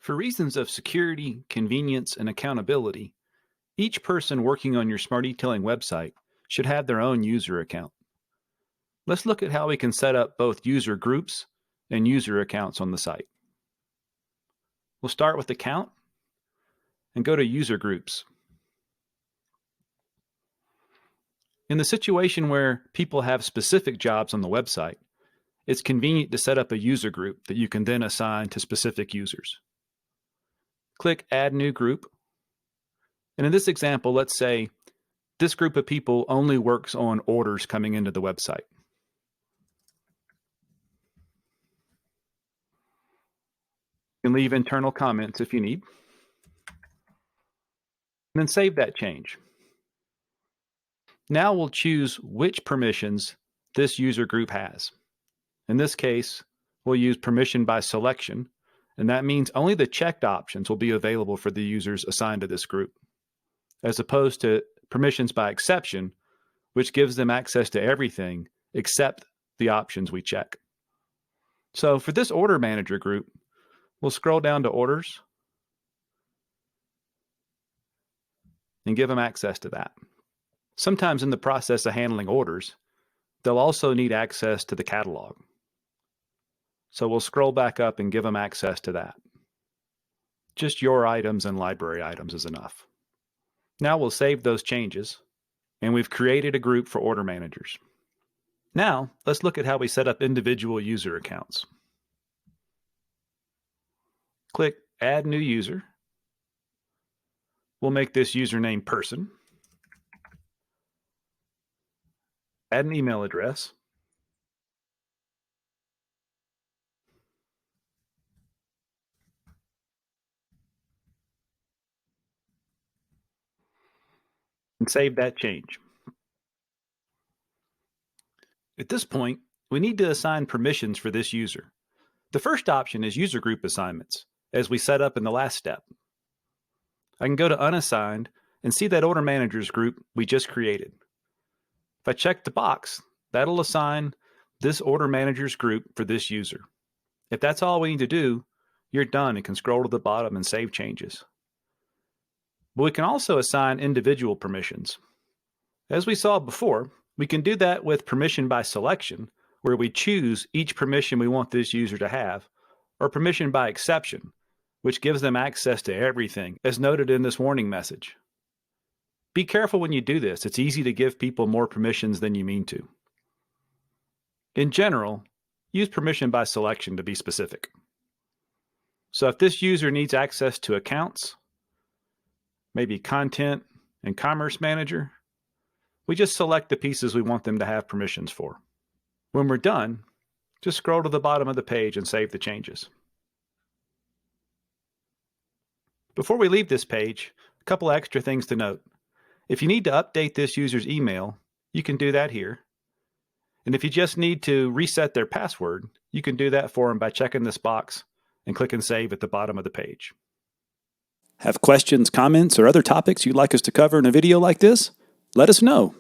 For reasons of security, convenience, and accountability, each person working on your smart detailing website should have their own user account. Let's look at how we can set up both user groups and user accounts on the site. We'll start with account and go to user groups. In the situation where people have specific jobs on the website, it's convenient to set up a user group that you can then assign to specific users. Click Add New Group. And in this example, let's say this group of people only works on orders coming into the website. You can leave internal comments if you need. And then save that change. Now we'll choose which permissions this user group has. In this case, we'll use permission by selection, and that means only the checked options will be available for the users assigned to this group, as opposed to permissions by exception, which gives them access to everything except the options we check. So for this order manager group, we'll scroll down to orders and give them access to that. Sometimes in the process of handling orders, they'll also need access to the catalog. So we'll scroll back up and give them access to that. Just your items and library items is enough. Now we'll save those changes, and we've created a group for order managers. Now let's look at how we set up individual user accounts. Click Add New User. We'll make this username person. Add an email address. And save that change. At this point, we need to assign permissions for this user. The first option is user group assignments, as we set up in the last step. I can go to unassigned and see that order managers group we just created. If I check the box, that'll assign this order managers group for this user. If that's all we need to do, you're done and can scroll to the bottom and save changes. But we can also assign individual permissions. As we saw before, we can do that with permission by selection, where we choose each permission we want this user to have, or permission by exception, which gives them access to everything, as noted in this warning message. Be careful when you do this. It's easy to give people more permissions than you mean to. In general, use permission by selection to be specific. So if this user needs access to accounts, maybe content and commerce manager, we just select the pieces we want them to have permissions for. When we're done, just scroll to the bottom of the page and save the changes. Before we leave this page, a couple extra things to note. If you need to update this user's email, you can do that here. And if you just need to reset their password, you can do that for them by checking this box and clicking Save at the bottom of the page. Have questions, comments, or other topics you'd like us to cover in a video like this? Let us know.